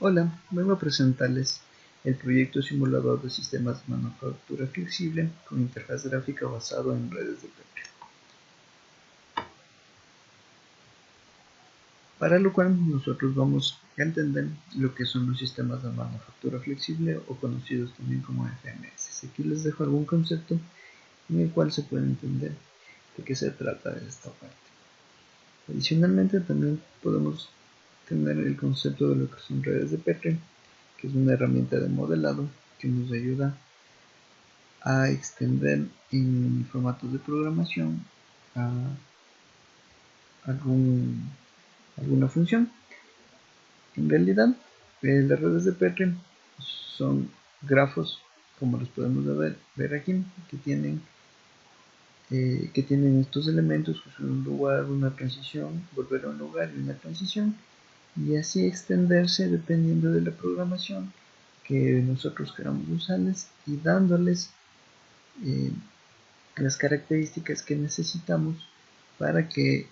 Hola, vengo a presentarles el proyecto simulador de sistemas de manufactura flexible con interfaz gráfica basado en redes de Petri. Para lo cual nosotros vamos a entender lo que son los sistemas de manufactura flexible o conocidos también como FMS. Aquí les dejo algún concepto en el cual se puede entender de qué se trata de esta parte. Adicionalmente también podemos tener el concepto de lo que son redes de Petri, que es una herramienta de modelado que nos ayuda a extender en formatos de programación a alguna función. En realidad, las redes de Petri son grafos, como los podemos ver aquí, que tienen estos elementos, que son un lugar, una transición, volver a un lugar y una transición, y así extenderse dependiendo de la programación que nosotros queramos usarles y dándoles las características que necesitamos para que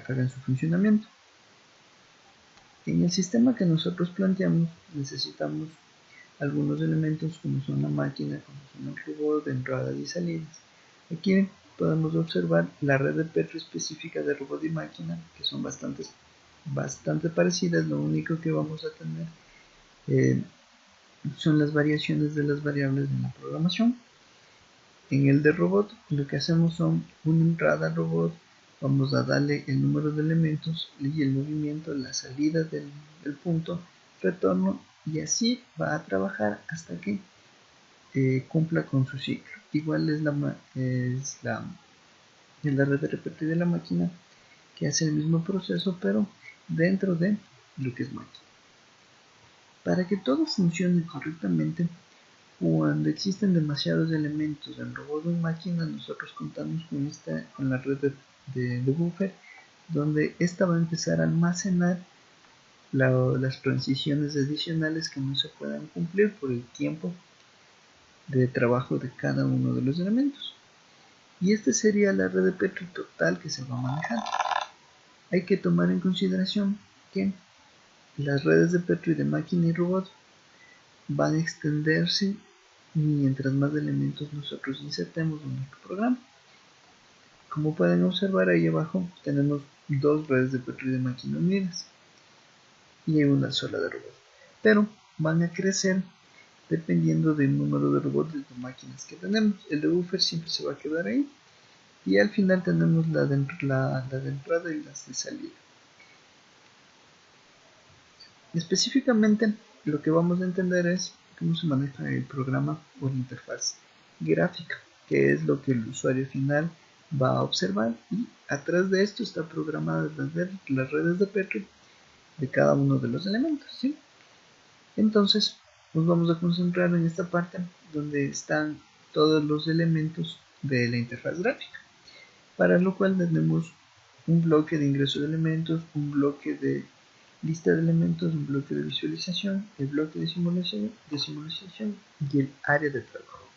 hagan su funcionamiento. En el sistema que nosotros planteamos necesitamos algunos elementos como son la máquina, como son el robot de entradas y salidas. Aquí podemos observar la red de Petri específica de robot y máquina, que son bastante parecidas. Lo único que vamos a tener son las variaciones de las variables en la programación. En el de robot lo que hacemos son una entrada al robot, vamos a darle el número de elementos y el movimiento, la salida del punto, retorno, y así va a trabajar hasta que cumpla con su ciclo. Igual es la red de repetir de la máquina, que hace el mismo proceso pero dentro de lo que es máquina. Para que todo funcione correctamente, cuando existen demasiados elementos en robot o en máquina, nosotros contamos con la red de buffer, donde esta va a empezar a almacenar las transiciones adicionales que no se puedan cumplir por el tiempo de trabajo de cada uno de los elementos. Y esta sería la red de Petri total que se va a manejar. Hay que tomar en consideración que las redes de Petri de máquina y robot van a extenderse mientras más elementos nosotros insertemos en nuestro programa. Como pueden observar ahí abajo tenemos dos redes de Petri de máquina unidas y una sola de robot, pero van a crecer dependiendo del número de robots y de máquinas que tenemos. El de buffer siempre se va a quedar ahí y al final tenemos la de entrada y las de salida. Específicamente lo que vamos a entender es cómo se maneja el programa o la interfaz gráfica, que es lo que el usuario final va a observar, y atrás de esto está programada las redes de Petri de cada uno de los elementos, ¿sí? Entonces nos vamos a concentrar en esta parte donde están todos los elementos de la interfaz gráfica, para lo cual tenemos un bloque de ingreso de elementos, un bloque de lista de elementos, un bloque de visualización, el bloque de simulación y el área de trabajo.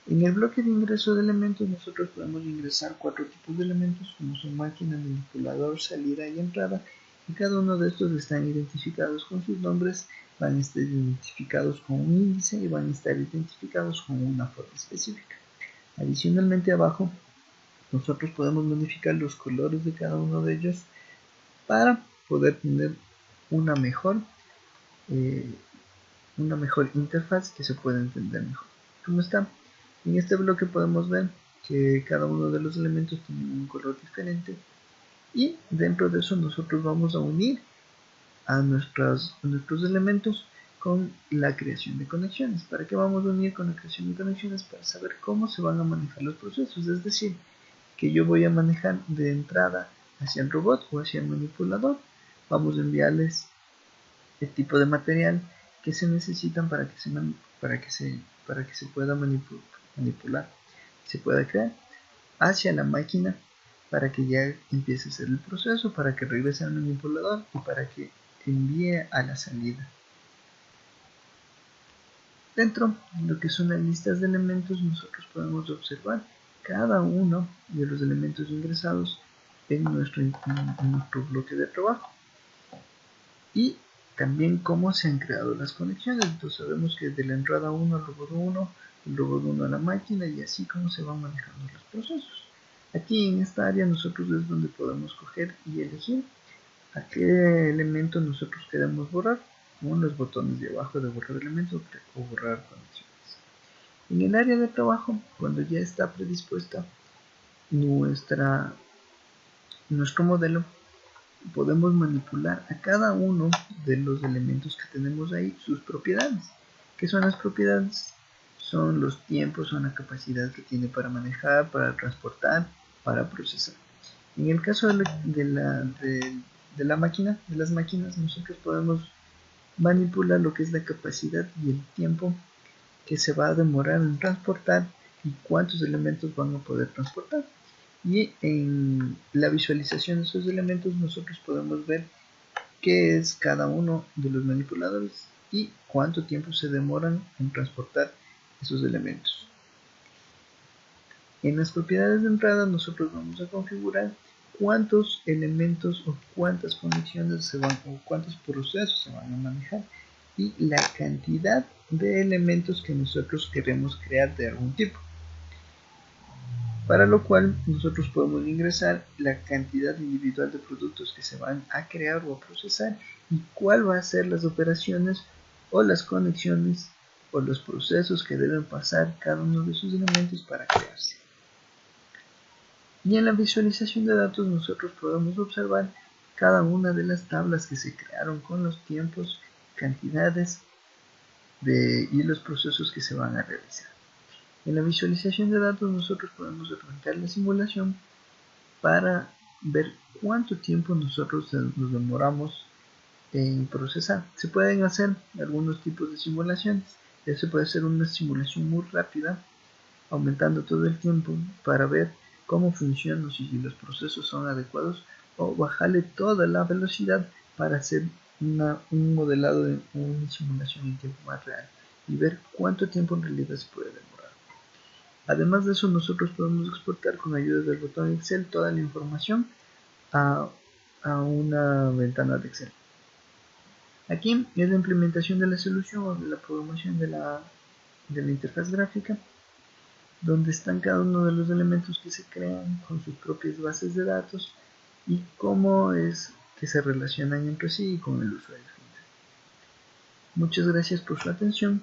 En el bloque de ingreso de elementos nosotros podemos ingresar 4 tipos de elementos, como son máquina, manipulador, salida y entrada, y cada uno de estos están identificados con sus nombres, van a estar identificados con un índice y van a estar identificados con una forma específica. Adicionalmente abajo nosotros podemos modificar los colores de cada uno de ellos para poder tener una mejor eh, interfaz que se pueda entender mejor. ¿Cómo está? En este bloque podemos ver que cada uno de los elementos tiene un color diferente, y dentro de eso nosotros vamos a unir a nuestros elementos con la creación de conexiones. ¿Para qué vamos a unir con la creación de conexiones? Para saber cómo se van a manejar los procesos, es decir, que yo voy a manejar de entrada hacia el robot o hacia el manipulador. Vamos a enviarles el tipo de material que se necesitan para que se pueda manipular, se pueda crear, hacia la máquina para que ya empiece a hacer el proceso, para que regrese al manipulador y para que envíe a la salida. Dentro de lo que son las listas de elementos, nosotros podemos observar cada uno de los elementos ingresados en nuestro bloque de trabajo. Y también cómo se han creado las conexiones. Entonces sabemos que de la entrada 1 al robot 1, el robot 1 a la máquina y así como se van manejando los procesos. Aquí en esta área nosotros es donde podemos coger y elegir a qué elemento nosotros queremos borrar, con los botones de abajo de borrar elementos o borrar conexiones. En el área de trabajo, cuando ya está predispuesta nuestro modelo, podemos manipular a cada uno de los elementos que tenemos ahí sus propiedades. ¿Qué son las propiedades? Son los tiempos, son la capacidad que tiene para manejar, para transportar, para procesar. En el caso de la máquina, de las máquinas, nosotros podemos manipular lo que es la capacidad y el tiempo que se va a demorar en transportar y cuántos elementos van a poder transportar. Y en la visualización de esos elementos nosotros podemos ver qué es cada uno de los manipuladores y cuánto tiempo se demoran en transportar esos elementos. En las propiedades de entrada nosotros vamos a configurar cuántos elementos o cuántas conexiones se van o cuántos procesos se van a manejar y la cantidad de elementos que nosotros queremos crear de algún tipo, para lo cual nosotros podemos ingresar la cantidad individual de productos que se van a crear o a procesar y cuál va a ser las operaciones o las conexiones o los procesos que deben pasar cada uno de esos elementos para crearse. Y en la visualización de datos nosotros podemos observar cada una de las tablas que se crearon con los tiempos, cantidades y los procesos que se van a realizar. En la visualización de datos nosotros podemos arrancar la simulación para ver cuánto tiempo nosotros nos demoramos en procesar. Se pueden hacer algunos tipos de simulaciones. Ya se puede hacer una simulación muy rápida, aumentando todo el tiempo para ver cómo funciona, si los procesos son adecuados, o bajarle toda la velocidad para hacer un modelado de una simulación en tiempo más real y ver cuánto tiempo en realidad se puede demorar. Además de eso, nosotros podemos exportar con ayuda del botón Excel toda la información a una ventana de Excel. Aquí es la implementación de la solución o de la programación de la interfaz gráfica, donde están cada uno de los elementos que se crean con sus propias bases de datos y cómo es que se relacionan entre sí y con el usuario final. Muchas gracias por su atención.